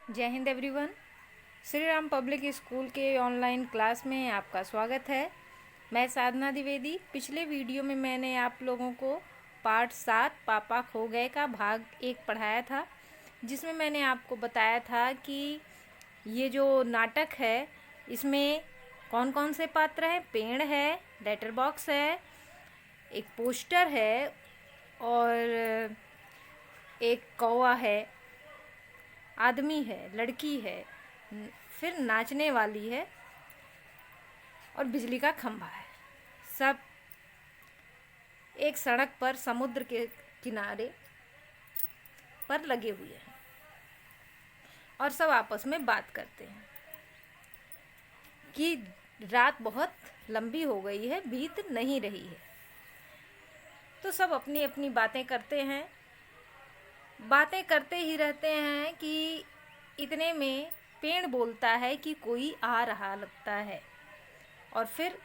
जय Hind everyone. Shri Ram public school के online class में आपका स्वागत है। मैं साधना द्विवेदी। पिछले वीडियो में मैंने आप लोगों को पार्ट 7 पापा खो गए का भाग 1 पढ़ाया था, जिसमें मैंने आपको बताया था कि ये जो नाटक है इसमें कौन कौन से पात्र हैं। पेड़ है, लेटर बॉक्स है, एक पोस्टर है और एक कौवा है, आदमी है, लड़की है, फिर नाचने वाली है और बिजली का खंभा है। सब एक सड़क पर समुद्र के किनारे पर लगे हुए हैं और सब आपस में बात करते हैं कि रात बहुत लंबी हो गई है, बीत नहीं रही है। तो सब अपनी अपनी बातें करते हैं, बातें करते ही रहते हैं कि इतने में पेड़ बोलता है कि कोई आ रहा लगता है, और फिर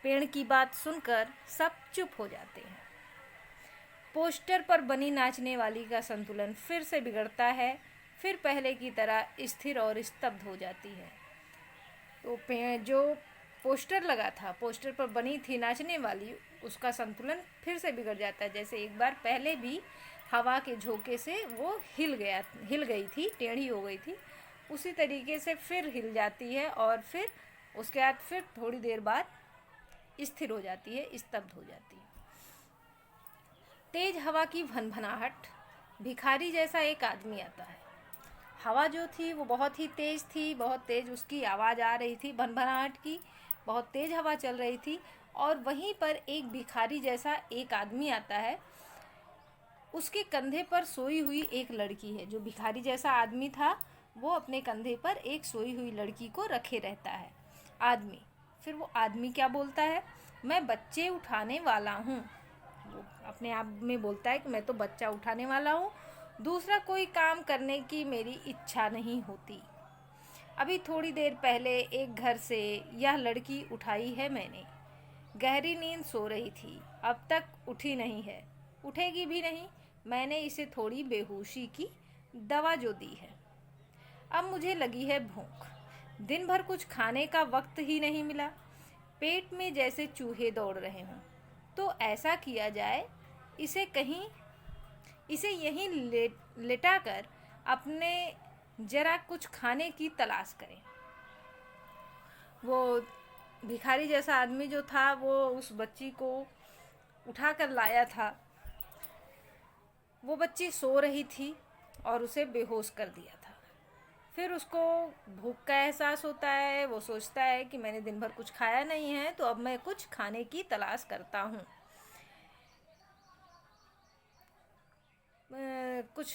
पेड़ की बात सुनकर सब चुप हो जाते हैं। पोस्टर पर बनी नाचने वाली का संतुलन फिर से बिगड़ता है, फिर पहले की तरह स्थिर और स्तब्ध हो जाती है। तो पेड़ जो पोस्टर लगा था, पोस्टर पर बनी थी नाचने वाली, उसका संतुलन फिर से बिगड़ जाता है। जैसे एक बार पहले भी हवा के झोंके से वो हिल गई थी, टेढ़ी हो गई थी, उसी तरीके से फिर हिल जाती है और फिर उसके बाद फिर थोड़ी देर बाद स्थिर हो जाती है, स्तब्ध हो जाती है। तेज हवा की भनभनाहट, भिखारी जैसा एक आदमी आता है। हवा जो थी वो बहुत ही तेज थी, बहुत तेज उसकी आवाज़ आ रही थी, भनभनाहट की, बहुत तेज हवा चल रही थी। और वहीं पर एक भिखारी जैसा एक आदमी आता है। उसके कंधे पर सोई हुई एक लड़की है। जो भिखारी जैसा आदमी था वो अपने कंधे पर एक सोई हुई लड़की को रखे रहता है आदमी। फिर वो आदमी क्या बोलता है, मैं बच्चे उठाने वाला हूँ। वो अपने आप में बोलता है कि मैं तो बच्चा उठाने वाला हूँ, दूसरा कोई काम करने की मेरी इच्छा नहीं होती। अभी थोड़ी देर पहले एक घर से यह लड़की उठाई है मैंने। गहरी नींद सो रही थी, अब तक उठी नहीं है, उठेगी भी नहीं। मैंने इसे थोड़ी बेहोशी की दवा जो दी है। अब मुझे लगी है भूख, दिन भर कुछ खाने का वक्त ही नहीं मिला, पेट में जैसे चूहे दौड़ रहे हों। तो ऐसा किया जाए, इसे यहीं लेटा कर अपने जरा कुछ खाने की तलाश करें। वो भिखारी जैसा आदमी जो था वो उस बच्ची को उठा कर लाया था। वो बच्ची सो रही थी और उसे बेहोश कर दिया था। फिर उसको भूख का एहसास होता है। वो सोचता है कि मैंने दिन भर कुछ खाया नहीं है, तो अब मैं कुछ खाने की तलाश करता हूँ। कुछ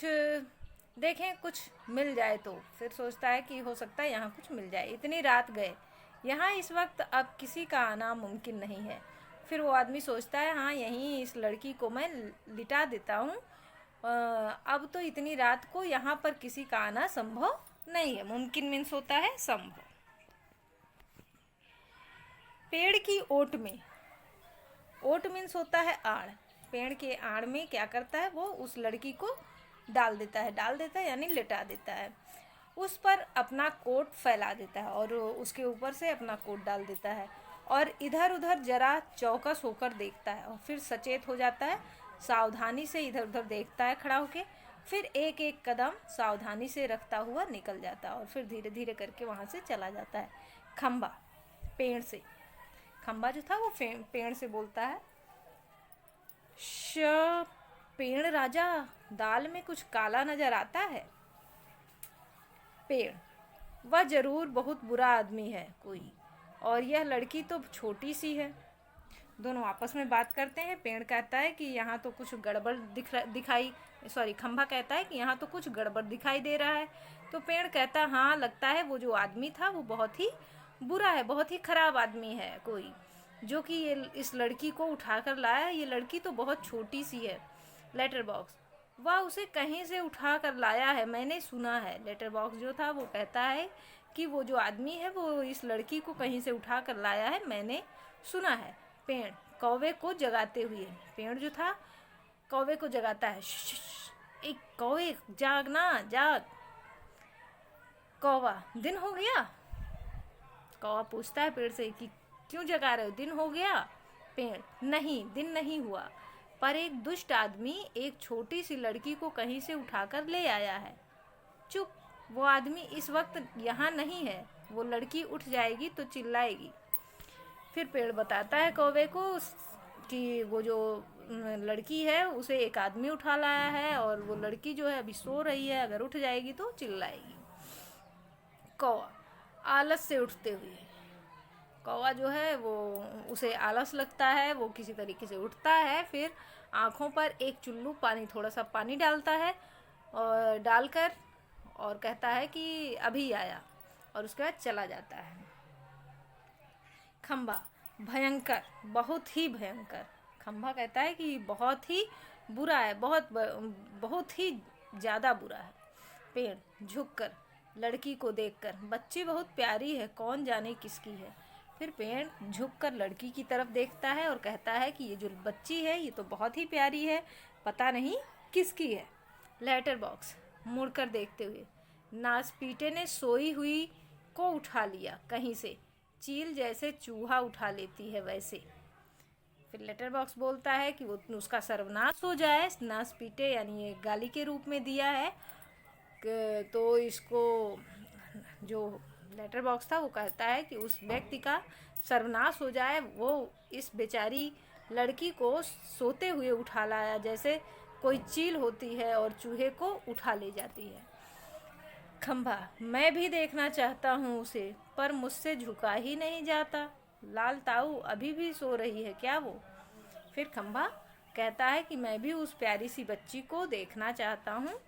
देखें, कुछ मिल जाए तो। फिर सोचता है कि हो सकता है यहाँ कुछ मिल जाए। इतनी रात गए, यहाँ इस वक्त अब किसी का आना मुमकिन नहीं है। फिर वो आदमी सोचता है, हाँ यहीं इस लड़की को मैं लिटा देता हूँ। अब तो इतनी रात को यहाँ पर किसी का आना संभव नहीं है। मुमकिन मीन्स होता है संभव। पेड़ की ओट में, ओट मीन्स होता है आड़। पेड़ के आड़ में क्या करता है, वो उस लड़की को डाल देता है यानी लिटा देता है। उस पर अपना कोट फैला देता है और उसके ऊपर से अपना कोट डाल देता है और इधर उधर जरा चौकस होकर देखता है और फिर सचेत हो जाता है। सावधानी से इधर उधर देखता है खड़ा होके, फिर एक एक कदम सावधानी से रखता हुआ निकल जाता है और फिर धीरे धीरे करके वहाँ से चला जाता है। खंबा, पेड़ से, खंबा जो था वो पेड़ से बोलता है, श पेड़ राजा, दाल में कुछ काला नजर आता है। पेड़, वह जरूर बहुत बुरा आदमी है कोई, और यह लड़की तो छोटी सी है। दोनों आपस में बात करते हैं। पेड़ कहता है कि यहाँ तो कुछ गड़बड़ खंभा कहता है कि यहाँ तो कुछ गड़बड़ दिखाई दे रहा है। तो पेड़ कहता, हाँ लगता है वो जो आदमी था वो बहुत ही बुरा है, बहुत ही खराब आदमी है कोई, जो कि ये इस लड़की को उठा कर लाया। ये लड़की तो बहुत छोटी सी है। लेटर बॉक्स, वह उसे कहीं से उठा कर लाया है, मैंने सुना है। लेटर बॉक्स जो था वो कहता है कि वो जो आदमी है वो इस लड़की को कहीं से उठा कर लाया है, मैंने सुना है। पेड़ कौवे को जगाते हुए, पेड़ जो था कौवे को जगाता है, एक कौवे जागना, जाग। कौवा, दिन हो गया? कौवा पूछता है पेड़ से कि क्यों जगा रहे हो, दिन हो गया? पेड़, नहीं दिन नहीं हुआ, पर एक दुष्ट आदमी एक छोटी सी लड़की को कहीं से उठाकर ले आया है। चुप, वो आदमी इस वक्त यहाँ नहीं है, वो लड़की उठ जाएगी तो चिल्लाएगी। फिर पेड़ बताता है कौवे को कि वो जो लड़की है उसे एक आदमी उठा लाया है और वो लड़की जो है अभी सो रही है, अगर उठ जाएगी तो चिल्लाएगी। कौवा, आलस से उठते हुए। कौवा जो है वो उसे आलस लगता है, वो किसी तरीके से उठता है, फिर आँखों पर एक चुल्लू पानी, थोड़ा सा पानी डालता है और डालकर और कहता है कि अभी आया, और उसके बाद चला जाता है। खंभा, भयंकर, बहुत ही भयंकर। खंभा कहता है कि बहुत ही बुरा है, बहुत ही ज़्यादा बुरा है। पेड़, झुककर, लड़की को देखकर, बच्ची बहुत प्यारी है, कौन जाने किसकी है। फिर पेड़ झुककर लड़की की तरफ देखता है और कहता है कि ये जो बच्ची है ये तो बहुत ही प्यारी है, पता नहीं किसकी है। लेटर बॉक्स, मुड़कर देखते हुए, नासपीटे ने सोई हुई को उठा लिया कहीं से, चील जैसे चूहा उठा लेती है वैसे। फिर लेटर बॉक्स बोलता है कि वो उसका सर्वनाश हो जाए। नासपीटे यानी ये गाली के रूप में दिया है, तो इसको जो लेटर बॉक्स था वो कहता है कि उस व्यक्ति का सर्वनाश हो जाए, वो इस बेचारी लड़की को सोते हुए उठा लाया, जैसे कोई चील होती है और चूहे को उठा ले जाती है। खंभा, मैं भी देखना चाहता हूँ उसे, पर मुझसे झुका ही नहीं जाता। लाल ताऊ अभी भी सो रही है क्या वो? फिर खंभा कहता है कि मैं भी उस प्यारी सी बच्ची को देखना चाहता हूँ,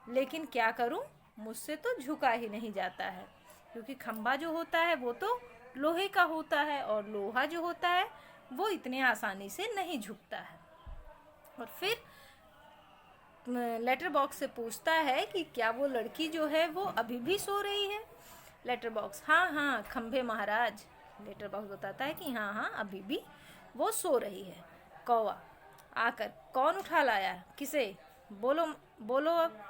लेकिन क्या करूँ, मुझसे तो झुका ही नहीं जाता है, क्योंकि खंभा जो होता है वो तो लोहे का होता है और लोहा जो होता है वो इतने आसानी से नहीं झुकता है। और फिर लेटर बॉक्स से पूछता है कि क्या वो लड़की जो है वो अभी भी सो रही है? लेटर बॉक्स, हाँ हाँ खंभे महाराज। लेटर बॉक्स बताता है कि हाँ हाँ अभी भी वो सो रही है। कौवा आकर, कौन उठा लाया, किसे, बोलो बोलो अब।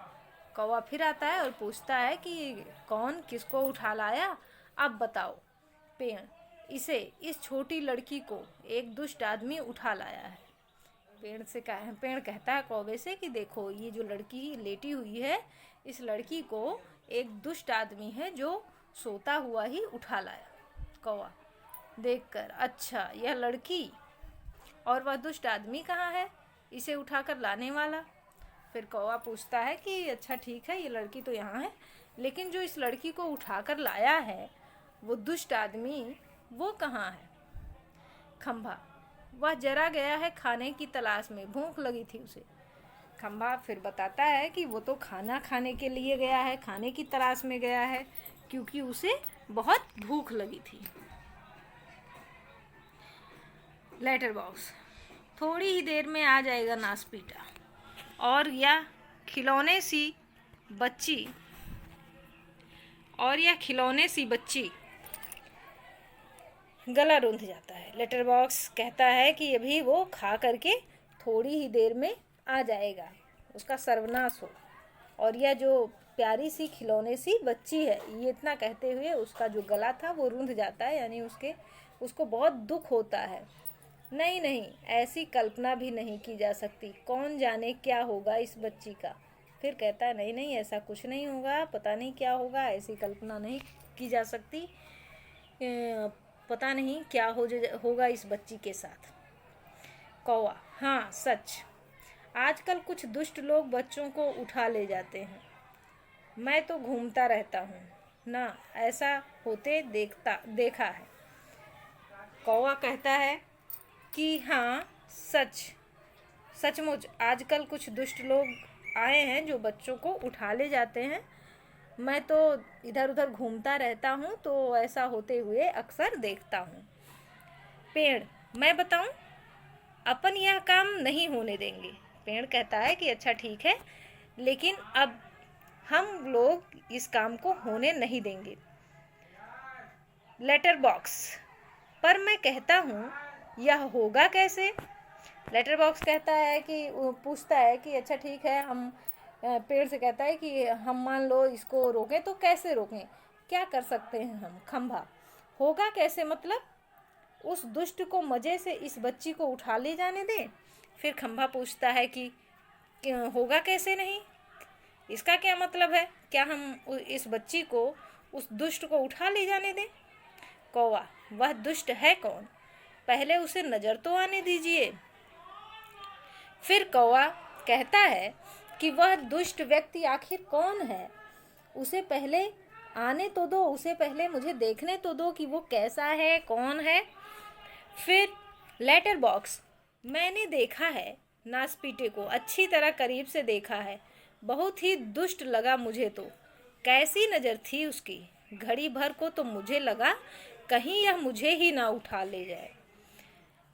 कौवा फिर आता है और पूछता है कि कौन किसको उठा लाया, अब बताओ। पेड़, इसे, इस छोटी लड़की को एक दुष्ट आदमी उठा लाया है। पेड़ कहता है कौवे से कि देखो ये जो लड़की लेटी हुई है, इस लड़की को एक दुष्ट आदमी है जो सोता हुआ ही उठा लाया। कौवा देखकर, अच्छा यह लड़की, और वह दुष्ट आदमी कहाँ है इसे उठाकर लाने वाला? फिर कौवा पूछता है कि अच्छा ठीक है, ये लड़की तो यहाँ है, लेकिन जो इस लड़की को उठाकर लाया है वो दुष्ट आदमी, वो कहाँ है? खंभा, वह जरा गया है खाने की तलाश में, भूख लगी थी उसे। खंभा फिर बताता है कि वो तो खाना खाने के लिए गया है, खाने की तलाश में गया है, क्योंकि उसे बहुत भूख लगी थी। लेटर बॉक्स, थोड़ी ही देर में आ जाएगा नासपीटा, और यह खिलौने सी बच्ची गला रूंध जाता है। लेटर बॉक्स कहता है कि अभी वो खा करके थोड़ी ही देर में आ जाएगा, उसका सर्वनाश हो, और यह जो प्यारी सी खिलौने सी बच्ची है, ये इतना कहते हुए उसका जो गला था वो रूंध जाता है, यानी उसको बहुत दुख होता है। नहीं नहीं, ऐसी कल्पना भी नहीं की जा सकती, कौन जाने क्या होगा इस बच्ची का। फिर कहता है नहीं नहीं, ऐसा कुछ नहीं होगा, पता नहीं क्या होगा, ऐसी कल्पना नहीं की जा सकती, पता नहीं क्या होगा इस बच्ची के साथ। कौवा, हाँ सच, आजकल कुछ दुष्ट लोग बच्चों को उठा ले जाते हैं, मैं तो घूमता रहता हूँ ना, ऐसा होते देखा है। कौवा कहता है कि हाँ सचमुच आजकल कुछ दुष्ट लोग आए हैं जो बच्चों को उठा ले जाते हैं, मैं तो इधर उधर घूमता रहता हूँ तो ऐसा होते हुए अक्सर देखता हूँ। पेड़, मैं बताऊँ, अपन यह काम नहीं होने देंगे। पेड़ कहता है कि अच्छा ठीक है, लेकिन अब हम लोग इस काम को होने नहीं देंगे। लेटर बॉक्स, पर मैं कहता हूँ यह होगा कैसे? लेटर बॉक्स कहता है कि पूछता है कि अच्छा ठीक है, हम पेड़ से कहता है कि हम मान लो इसको रोकें तो कैसे रोकें, क्या कर सकते हैं हम। खंभा, होगा कैसे मतलब उस दुष्ट को मज़े से इस बच्ची को उठा ले जाने दें। फिर खंभा पूछता है कि होगा कैसे नहीं, इसका क्या मतलब है, क्या हम इस बच्ची को उस दुष्ट को उठा ले जाने दें। कौवा, वह दुष्ट है कौन, पहले उसे नज़र तो आने दीजिए। फिर कौवा कहता है कि वह दुष्ट व्यक्ति आखिर कौन है, उसे पहले आने तो दो, उसे पहले मुझे देखने तो दो कि वो कैसा है, कौन है। फिर लेटर बॉक्स, मैंने देखा है नासपीटे को, अच्छी तरह करीब से देखा है, बहुत ही दुष्ट लगा मुझे तो। कैसी नज़र थी उसकी, घड़ी भर को तो मुझे लगा कहीं यह मुझे ही ना उठा ले जाए।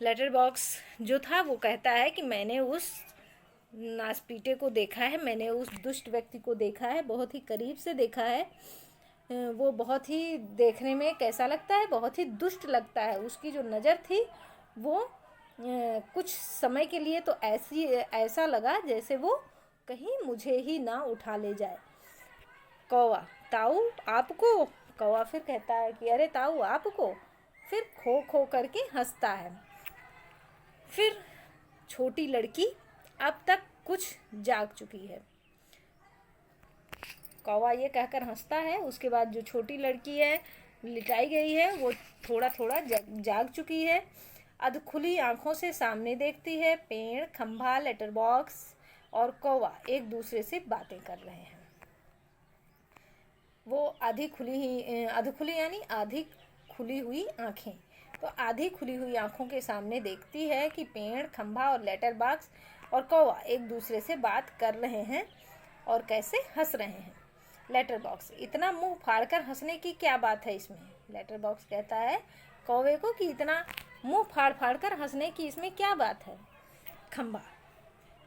लेटर बॉक्स जो था वो कहता है कि मैंने उस नासपीटे को देखा है, मैंने उस दुष्ट व्यक्ति को देखा है, बहुत ही करीब से देखा है। वो बहुत ही देखने में कैसा लगता है, बहुत ही दुष्ट लगता है। उसकी जो नज़र थी वो कुछ समय के लिए तो ऐसा लगा जैसे वो कहीं मुझे ही ना उठा ले जाए। कौवा, ताऊ आपको। कौवा फिर कहता है कि अरे ताऊ आपको। फिर खो खो करके हंसता है। फिर छोटी लड़की अब तक कुछ जाग चुकी है। कौवा ये कहकर हंसता है। उसके बाद जो छोटी लड़की है लिटाई गई है वो थोड़ा थोड़ा जाग चुकी है। अध खुली आंखों से सामने देखती है। पेड़, खंभा, लेटर बॉक्स और कौवा एक दूसरे से बातें कर रहे हैं। वो आधी खुली यानी आधी खुली हुई आंखें। तो आधी खुली हुई आंखों के सामने देखती है कि पेड़, खंभा और लेटर बॉक्स और कौवा एक दूसरे से बात कर रहे हैं और कैसे हंस रहे हैं। लेटर बॉक्स, इतना मुंह फाड़कर हंसने की क्या बात है इसमें। लेटर बॉक्स कहता है कौवे को कि इतना मुंह फाड़ फाड़ कर हंसने की इसमें क्या बात है। खंभा,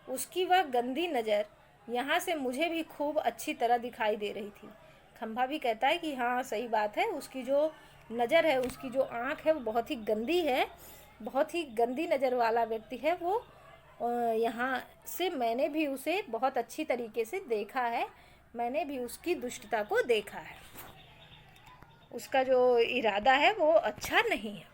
उसकी वह गंदी नज़र यहाँ से मुझे भी खूब अच्छी तरह दिखाई दे रही थी। खंभा भी कहता है कि हाँ सही बात है, उसकी जो नज़र है, उसकी जो आँख है वो बहुत ही गंदी है, बहुत ही गंदी नज़र वाला व्यक्ति है वो। यहाँ से मैंने भी उसे बहुत अच्छी तरीके से देखा है, मैंने भी उसकी दुष्टता को देखा है, उसका जो इरादा है वो अच्छा नहीं है।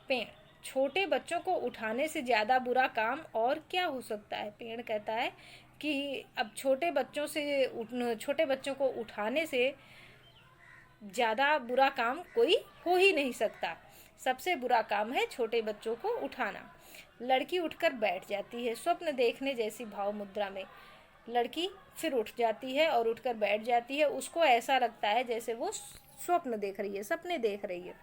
पेड़, छोटे बच्चों को उठाने से ज़्यादा बुरा काम और क्या हो सकता है। पेड़ कहता है कि अब छोटे बच्चों को उठाने से ज़्यादा बुरा काम कोई हो ही नहीं सकता। सबसे बुरा काम है छोटे बच्चों को उठाना। लड़की उठकर बैठ जाती है स्वप्न देखने जैसी भाव मुद्रा में। लड़की फिर उठ जाती है और उठकर बैठ जाती है। उसको ऐसा लगता है जैसे वो स्वप्न देख रही है, सपने देख रही है।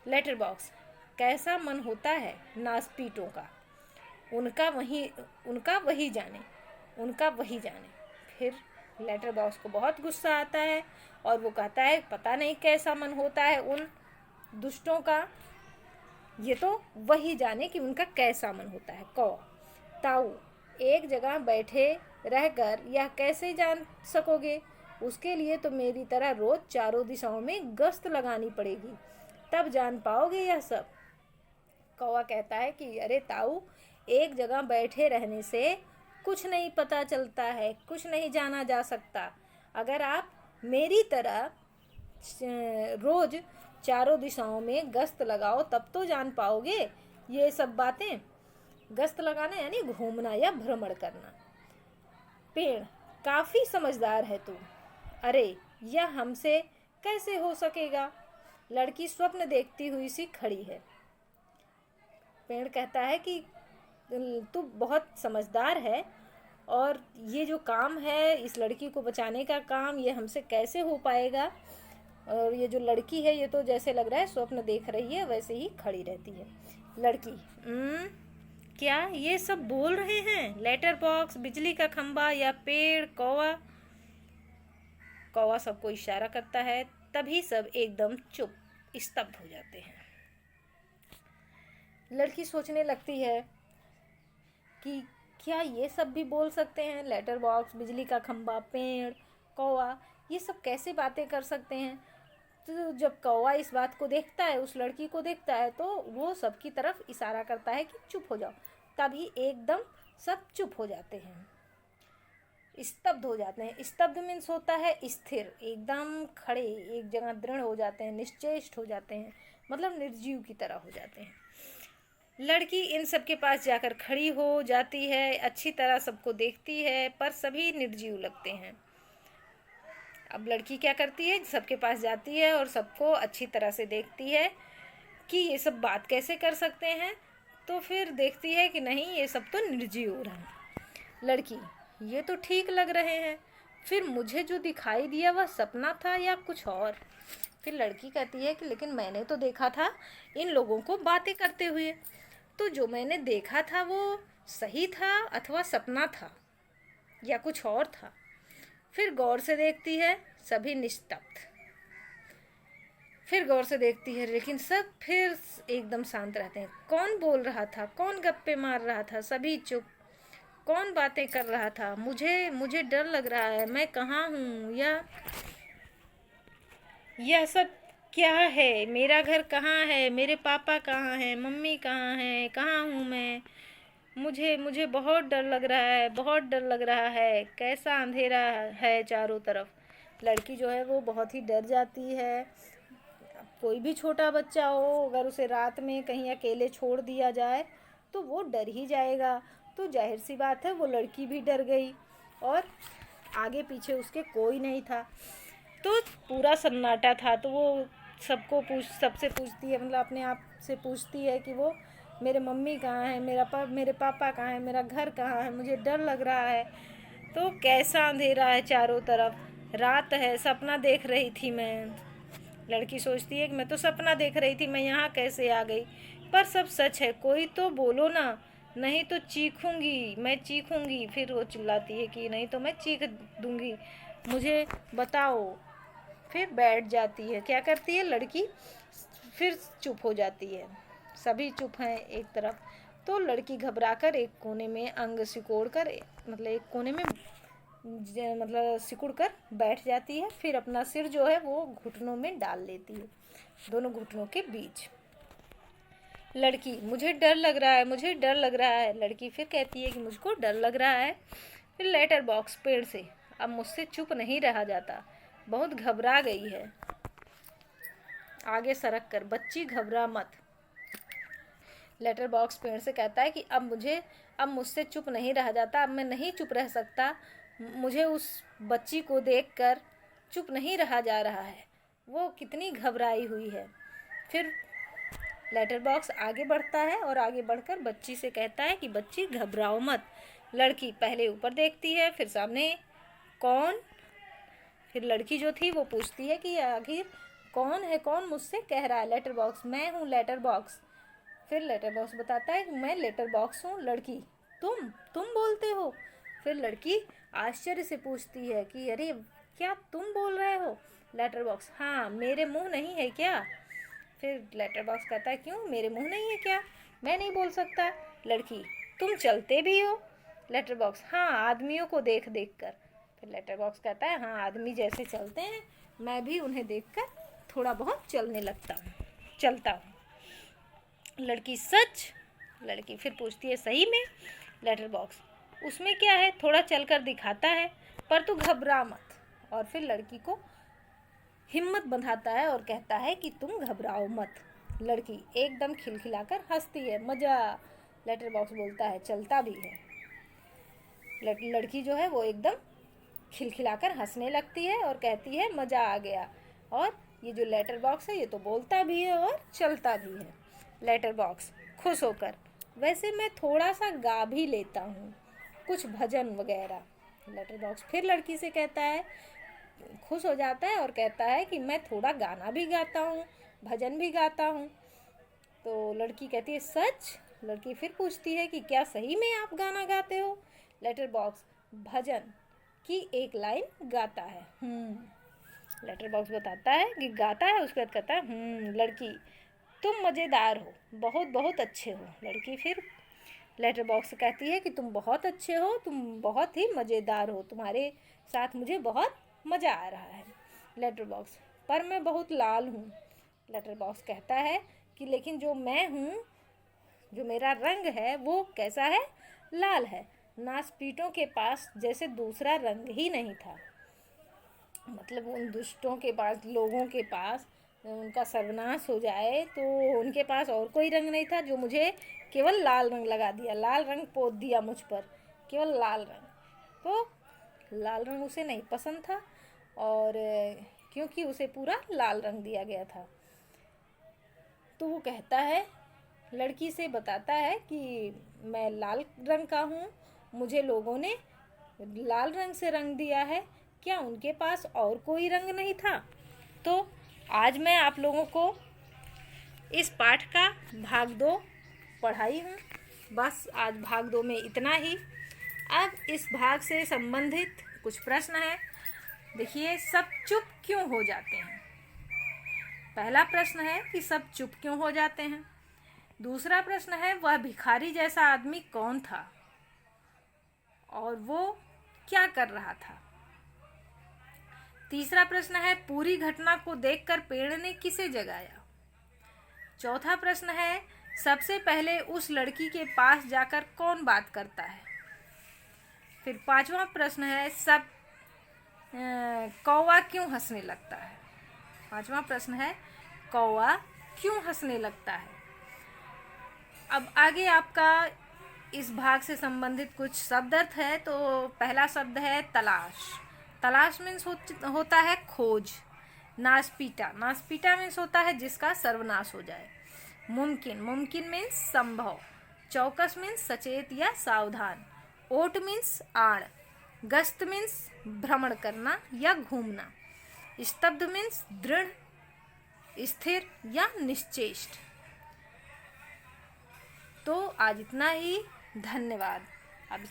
लेटर बॉक्स, कैसा मन होता है नासपीटों का, उनका वही जाने। फिर लेटर बॉक्स को बहुत गुस्सा आता है और वो कहता है पता नहीं कैसा मन होता है उन दुष्टों का, ये तो वही जाने कि उनका कैसा मन होता है। कौवा, ताऊ एक जगह बैठे रहकर यह कैसे जान सकोगे, उसके लिए तो मेरी तरह रोज चारों दिशाओं में गश्त लगानी पड़ेगी, तब जान पाओगे यह सब। कौवा कहता है कि अरे ताऊ एक जगह बैठे रहने से कुछ नहीं पता चलता है, कुछ नहीं जाना जा सकता। अगर आप मेरी तरह रोज चारों दिशाओं में गश्त लगाओ तब तो जान पाओगे ये सब बातें। गश्त लगाना यानी घूमना या भ्रमण करना। पेड़, काफी समझदार है तू। अरे यह हमसे कैसे हो सकेगा। लड़की स्वप्न देखती हुई सी खड़ी है। पेड़ कहता है कि तू बहुत समझदार है और ये जो काम है इस लड़की को बचाने का काम, ये हमसे कैसे हो पाएगा। और ये जो लड़की है ये तो जैसे लग रहा है स्वप्न देख रही है वैसे ही खड़ी रहती है। लड़की, क्या ये सब बोल रहे हैं, लेटर बॉक्स, बिजली का खंभा या पेड़, कौवा। कौवा सबको इशारा करता है। तभी सब एकदम चुप स्तब्ध हो जाते हैं। लड़की सोचने लगती है कि क्या ये सब भी बोल सकते हैं, लेटर बॉक्स, बिजली का खंभा, पेड़, कौवा, ये सब कैसे बातें कर सकते हैं। तो जब कौवा इस बात को देखता है, उस लड़की को देखता है, तो वो सबकी तरफ इशारा करता है कि चुप हो जाओ। तभी एकदम सब चुप हो जाते हैं। स्तब्ध हो जाते हैं। स्तब्ध मीन्स होता है स्थिर, एकदम खड़े, एक जगह दृढ़ हो जाते हैं, निश्चेष्ट हो जाते हैं, मतलब निर्जीव की तरह हो जाते हैं। लड़की इन सब के पास जाकर खड़ी हो जाती है, अच्छी तरह सबको देखती है, पर सभी निर्जीव लगते हैं। अब लड़की क्या करती है, सबके पास जाती है और सबको अच्छी तरह से देखती है कि ये सब बात कैसे कर सकते हैं। तो फिर देखती है कि नहीं, ये सब तो निर्जीव हो रहा है। लड़की, ये तो ठीक लग रहे हैं, फिर मुझे जो दिखाई दिया वह सपना था या कुछ और? फिर लड़की कहती है कि लेकिन मैंने तो देखा था इन लोगों को बातें करते हुए, तो जो मैंने देखा था वो सही था अथवा सपना था या कुछ और था? फिर गौर से देखती है, सभी निस्तब्ध। फिर गौर से देखती है, लेकिन सब फिर एकदम शांत रहते हैं। कौन बोल रहा था, कौन गप्पे मार रहा था? सभी चुप। कौन बातें कर रहा था? मुझे मुझे डर लग रहा है, मैं कहाँ हूँ? यह सब क्या है? मेरा घर कहाँ है? मेरे पापा कहाँ हैं? मम्मी कहाँ है? कहाँ हूँ मैं? मुझे मुझे बहुत डर लग रहा है, बहुत डर लग रहा है। कैसा अंधेरा है चारों तरफ। लड़की जो है वो बहुत ही डर जाती है। कोई भी छोटा बच्चा हो, अगर उसे रात में कहीं अकेले छोड़ दिया जाए तो वो डर ही जाएगा। तो जाहिर सी बात है वो लड़की भी डर गई और आगे पीछे उसके कोई नहीं था, तो पूरा सन्नाटा था। तो वो सबसे पूछती है, मतलब अपने आप से पूछती है कि वो मेरे मम्मी कहाँ है, मेरे पापा कहाँ है, मेरा घर कहाँ है, मुझे डर लग रहा है। तो कैसा अंधेरा है चारों तरफ, रात है, सपना देख रही थी मैं। लड़की सोचती है कि मैं तो सपना देख रही थी, मैं यहाँ कैसे आ गई? पर सब सच है, कोई तो बोलो ना, नहीं तो चीखूंगी, मैं चीखूंगी। फिर वो चिल्लाती है कि नहीं तो मैं चीख दूंगी, मुझे बताओ। फिर बैठ जाती है। क्या करती है लड़की? फिर चुप हो जाती है। सभी चुप हैं एक तरफ। तो लड़की घबराकर एक कोने में अंग सिकोड़ कर, मतलब एक कोने में मतलब सिकुड़ कर बैठ जाती है। फिर अपना सिर जो है वो घुटनों में डाल लेती है, दोनों घुटनों के बीच। लड़की, मुझे डर लग रहा है, मुझे डर लग रहा है। लड़की फिर कहती है कि मुझको डर लग रहा है। फिर लेटर बॉक्स पेड़ से अब मुझसे चुप नहीं रहा जाता, बहुत घबरा गई है। आगे सरक कर, बच्ची घबरा मत। लेटर बॉक्स पेड़ से कहता है कि अब मुझसे चुप नहीं रहा जाता, अब मैं नहीं चुप रह सकता। मुझे उस बच्ची को देखकर चुप नहीं रहा जा रहा है, वो कितनी घबराई हुई है। फिर लेटर बॉक्स आगे बढ़ता है और आगे बढ़कर बच्ची से कहता है कि बच्ची घबराओ मत। लड़की पहले ऊपर देखती है, फिर सामने, कौन? फिर लड़की जो थी वो पूछती है कि आखिर कौन है, कौन मुझसे कह रहा है? लेटर बॉक्स, मैं हूँ लेटर बॉक्स। फिर लेटर बॉक्स बताता है कि मैं लेटर बॉक्स हूँ। लड़की, तुम बोलते हो? फिर लड़की आश्चर्य से पूछती है कि अरे क्या तुम बोल रहे हो? लेटर बॉक्स, हाँ, मेरे मुंह नहीं है क्या? फिर लेटर बॉक्स कहता है क्यों, मेरे मुंह नहीं है क्या, मैं नहीं बोल सकता? लड़की, तुम चलते भी हो? लेटर बॉक्स, हाँ, आदमियों को देख देख कर। फिर लेटर बॉक्स कहता है हाँ, आदमी जैसे चलते हैं मैं भी उन्हें देखकर थोड़ा बहुत चलता हूँ। लड़की, सच? लड़की फिर पूछती है सही में? लेटर बॉक्स, उसमें क्या है, थोड़ा चलकर दिखाता है, पर तू घबरा मत। और फिर लड़की को हिम्मत बंधाता है और कहता है कि तुम घबराओ मत। लड़की एकदम खिलखिलाकर हंसती है, मज़ा। लेटर बॉक्स बोलता है, चलता भी है। लड़की जो है वो एकदम खिलखिलाकर हंसने लगती है और कहती है मज़ा आ गया। और ये जो लेटर बॉक्स है ये तो बोलता भी है और चलता भी है। लेटर बॉक्स खुश होकर, वैसे मैं थोड़ा सा गा भी लेता हूँ, कुछ भजन वगैरह। लेटर बॉक्स फिर लड़की से कहता है, खुश हो जाता है और कहता है कि मैं थोड़ा गाना भी गाता हूँ, भजन भी गाता हूँ। तो लड़की कहती है सच? लड़की फिर पूछती है कि क्या सही में आप गाना गाते हो? लेटर बॉक्स भजन की एक लाइन गाता है। लेटर बॉक्स बताता है कि गाता है, उसके बाद कहता है लड़की तुम मज़ेदार हो, बहुत बहुत अच्छे हो। लड़की फिर लेटर बॉक्स से कहती है कि तुम बहुत अच्छे हो, तुम बहुत ही मज़ेदार हो, तुम्हारे साथ मुझे बहुत मज़ा आ रहा है। लेटर बॉक्स, पर मैं बहुत लाल हूँ। लेटर बॉक्स कहता है कि लेकिन जो मैं हूँ, जो मेरा रंग है वो कैसा है? लाल है। नासपीटों के पास जैसे दूसरा रंग ही नहीं था। मतलब उन दुष्टों के पास, लोगों के पास उनका सर्वनाश हो जाए तो उनके पास और कोई रंग नहीं था, जो मुझे केवल लाल रंग लगा दिया, लाल रंग पोत दिया मुझ पर, केवल लाल रंग। तो लाल रंग उसे नहीं पसंद था, और क्योंकि उसे पूरा लाल रंग दिया गया था, तो वो कहता है, लड़की से बताता है कि मैं लाल रंग का हूँ, मुझे लोगों ने लाल रंग से रंग दिया है, क्या उनके पास और कोई रंग नहीं था? तो आज मैं आप लोगों को इस पाठ का भाग 2 पढ़ाई हूँ। बस आज भाग 2 में इतना ही। अब इस भाग से संबंधित कुछ प्रश्न हैं। देखिए, सब चुप क्यों हो जाते हैं? पहला प्रश्न है कि सब चुप क्यों हो जाते हैं। दूसरा प्रश्न है, वह भिखारी जैसा आदमी कौन था और वो क्या कर रहा था? तीसरा प्रश्न है, पूरी घटना को देखकर पेड़ ने किसे जगाया? चौथा प्रश्न है, सबसे पहले उस लड़की के पास जाकर कौन बात करता है? फिर पांचवा प्रश्न है, सब कौवा क्यों हंसने लगता है? पांचवा प्रश्न है, कौवा क्यों हंसने लगता है? अब आगे आपका इस भाग से संबंधित कुछ शब्द अर्थ है। तो पहला शब्द है तलाश। तलाश मीन्स होता है खोज। नासपीटा, नासपीटा मीन्स होता है जिसका सर्वनाश हो जाए। मुमकिन, मुमकिन मीन्स संभव। चौकस मीन्स सचेत या सावधान। ओट मीन्स आड़। गश्त मीन्स भ्रमण करना या घूमना। स्तब्ध मीन्स दृढ़, स्थिर या निश्चेष्ट। तो आज इतना ही। धन्यवाद। अब